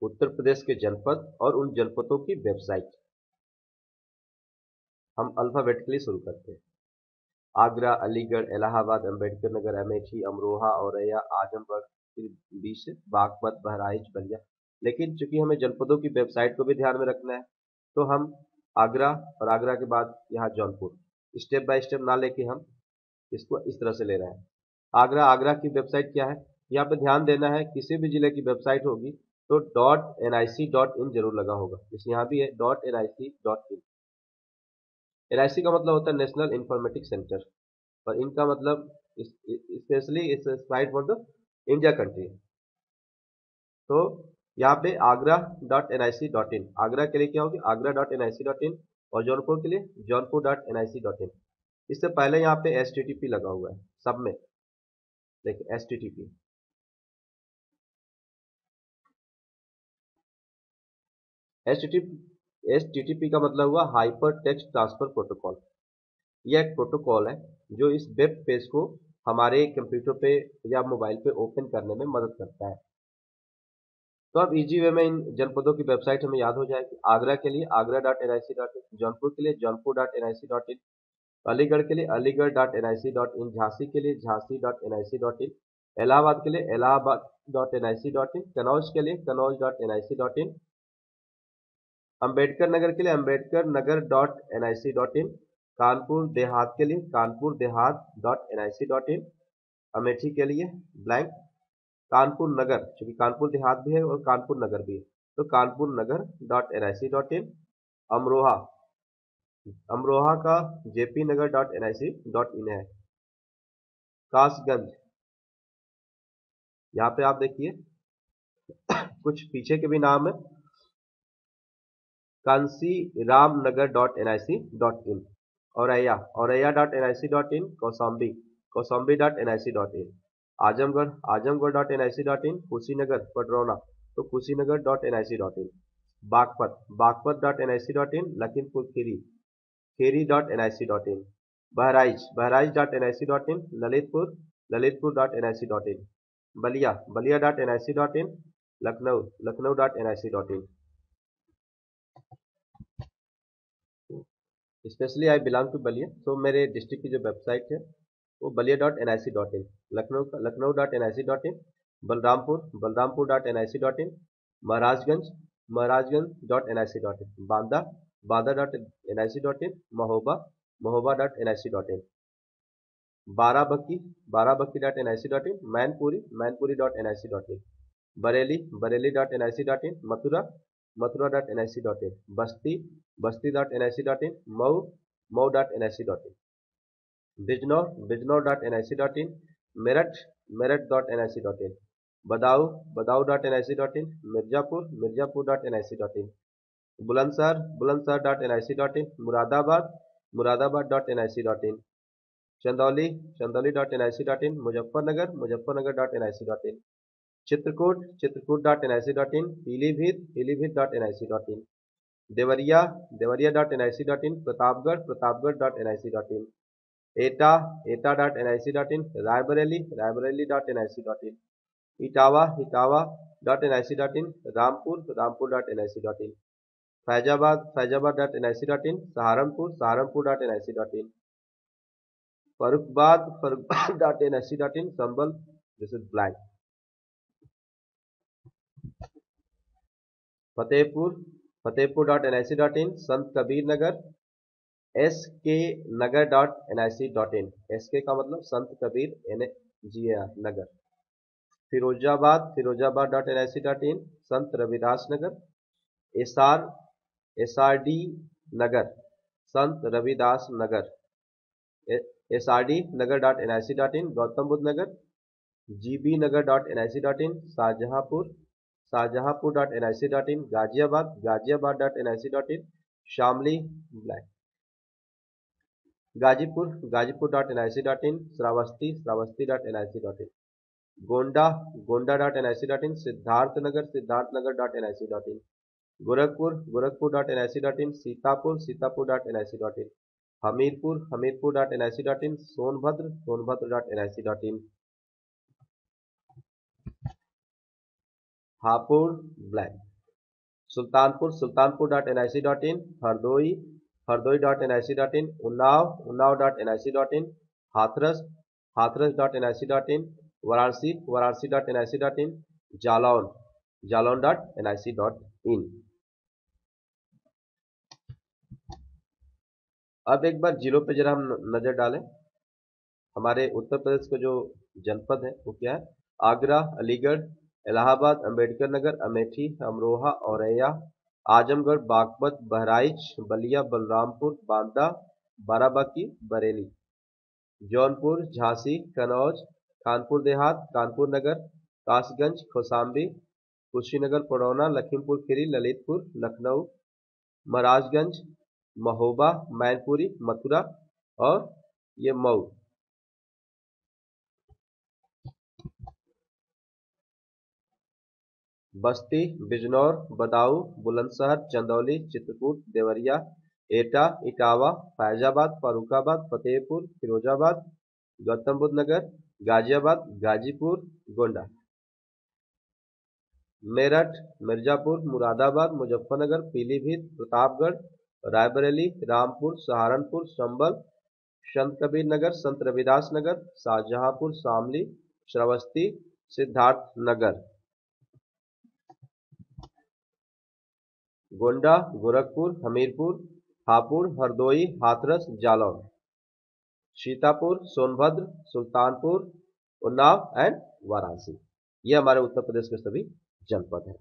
उत्तर प्रदेश के जनपद और उन जनपदों की वेबसाइट। हम अल्फाबेटिकली शुरू करते हैं। आगरा, अलीगढ़, इलाहाबाद, अंबेडकर नगर, अमेठी, अमरोहा, औरैया, आजमगढ़, फिर बीच बागपत, बहराइच, बलिया। लेकिन चूंकि हमें जनपदों की वेबसाइट को भी ध्यान में रखना है, तो हम आगरा और आगरा के बाद यहाँ जौनपुर, स्टेप बाय स्टेप ना लेके हम इसको इस तरह से ले रहे हैं। आगरा, आगरा की वेबसाइट क्या है, यहाँ पे ध्यान देना है। किसी भी जिले की वेबसाइट होगी तो .nic.in जरूर लगा होगा, जैसे यहाँ भी है .nic.in। एनआईसी का मतलब होता है नेशनल इंफॉर्मेटिक्स सेंटर, और इनका मतलब स्पेशली इस site for the India country. तो यहाँ पे agra.nic.in, आगरा के लिए क्या होगी agra.nic.in, और जौनपुर के लिए जौनपुर.nic.in। इससे पहले यहाँ पे HTTP लगा हुआ है सब में, देखिए HTTP। HTTP का मतलब हुआ हाइपर टेक्स्ट ट्रांसफर प्रोटोकॉल। यह एक प्रोटोकॉल है जो इस वेब पेज को हमारे कंप्यूटर पे या मोबाइल पे ओपन करने में मदद करता है। तो अब इजी वे में इन जनपदों की वेबसाइट हमें याद हो जाएगी। आगरा के लिए agra.nic.in, जौनपुर के लिए जौनपुर.nic.in, अलीगढ़ के लिए अलीगढ़.nic.in, झांसी के लिए झांसी.nic.in, इलाहाबाद के लिए इलाहाबाद.nic.in, कनौज के लिए कनौज.nic.in, अंबेडकर नगर के लिए अम्बेडकर नगर.nic.in, कानपुर देहात के लिए कानपुर देहात.nic.in, अमेठी के लिए ब्लैंक, कानपुर नगर, क्योंकि कानपुर देहात भी है और कानपुर नगर भी है, तो कानपुर नगर.nic.in, अमरोहा, अमरोहा का जेपी नगर.nic.in है। कासगंज, यहाँ पे आप देखिए कुछ पीछे के भी नाम है, कांसी रामनगर.nic.in, औरैया औरैया.nic.in, कौशाम्बी कौशाम्बी.nic.in, आजमगढ़ आजमगढ़.nic.in, कुशीनगर पडरौना तो कुशीनगर.nic.in, बागपत बागपत.nic.in, लखीमपुर खीरी खीरी.nic.in, बहराइच बहराइच.nic.in, ललितपुर ललितपुर.nic.in, बलिया बलिया.nic.in, लखनऊ लखनऊ.nic.in। Specially I belong to Ballia, तो मेरे डिस्ट्रिक्ट की जो वेबसाइट है वो बलिया.nic.in, लखनऊ.nic.in, बलरामपुर बलरामपुर.nic.in, महाराजगंज बांदा बांदा.nic.in, महोबा महोबा.nic.in, बाराबंकी.nic.in, मैनपुरी.nic.in, बरेली बरेली.nic.in, मथुरा.nic.in, बस्ती.nic.in, मऊ.nic.in, बिजनौर.nic.in, मेरठ.nic.in, बदाऊं.nic.in, मिर्जापुर.nic.in, बुलंदशहर.nic.in, मुरादाबाद.nic.in, चंदौली.nic.in, मुजफ्फरनगर.nic.in, चित्रकूट.nic.in, पीलीभीत.nic.in, देवरिया.nic.in, प्रतापगढ़.nic.in, एटा.nic.in, रायबरेली.nic.in, इटावा.nic.in, रामपुर.nic.in, फैजाबाद.nic.in, सहारनपुर.nic.in, फर्रुखाबाद.nic.in, Sambhal, this is blank, फतेहपुर.nic.in, Sant Kabir Nagar, SK नगर.nic.in, SK का मतलब संत कबीर नगर, फिरोजाबाद.nic.in, संत रविदास नगर, SRD नगर, संत रविदास नगर, SRD नगर.nic.in, गौतम बुद्ध नगर, GB नगर.nic.in, शाहजहांपुर.nic.in, गाजियाबाद.nic.in, शामली गाजीपुर.nic.in, श्रावस्ती.nic.in, गोंडा.nic.in, सिद्धार्थनगर.nic.in, गोरखपुर.nic.in, सीतापुर.nic.in, हमीरपुर.nic.in, सोनभद्र.nic.in, हापुड़ ब्लैंक। सुल्तानपुर sultanpur.nic.in, हरदोई हरदोई.nic.in, उन्नाव हाथरस हाथरस.nic.in, वाराणसी जालौन.nic.in। अब एक बार जिलों पे जरा हम नजर डालें। हमारे उत्तर प्रदेश के जो जनपद है वो क्या है? आगरा, अलीगढ़, इलाहाबाद, अंबेडकर नगर, अमेठी, अमरोहा, औरैया, आजमगढ़, बागपत, बहराइच, बलिया, बलरामपुर, बांदा, बाराबंकी, बरेली, जौनपुर, झांसी, कन्नौज, कानपुर देहात, कानपुर नगर, कासगंज, कौशाम्बी, कुशीनगर, पडरौना, लखीमपुर खीरी, ललितपुर, लखनऊ, महाराजगंज, महोबा, मैनपुरी, मथुरा और ये मऊ। बस्ती, बिजनौर, बदायूं, बुलंदशहर, चंदौली, चित्रकूट, देवरिया, एटा, इटावा, फैजाबाद, फर्रुखाबाद, फतेहपुर, फिरोजाबाद, गौतम बुद्ध नगर, गाजियाबाद, गाजीपुर, गोंडा, मेरठ, मिर्जापुर, मुरादाबाद, मुजफ्फरनगर, पीलीभीत, प्रतापगढ़, रायबरेली, रामपुर, सहारनपुर, संभल, संत कबीर नगर, संत रविदास नगर, शाहजहांपुर, शामली, श्रावस्ती, सिद्धार्थ नगर, गोंडा, गोरखपुर, हमीरपुर, हापुड़, हरदोई, हाथरस, जालौन, सीतापुर, सोनभद्र, सुल्तानपुर, उन्नाव एंड वाराणसी। ये हमारे उत्तर प्रदेश के सभी जनपद हैं।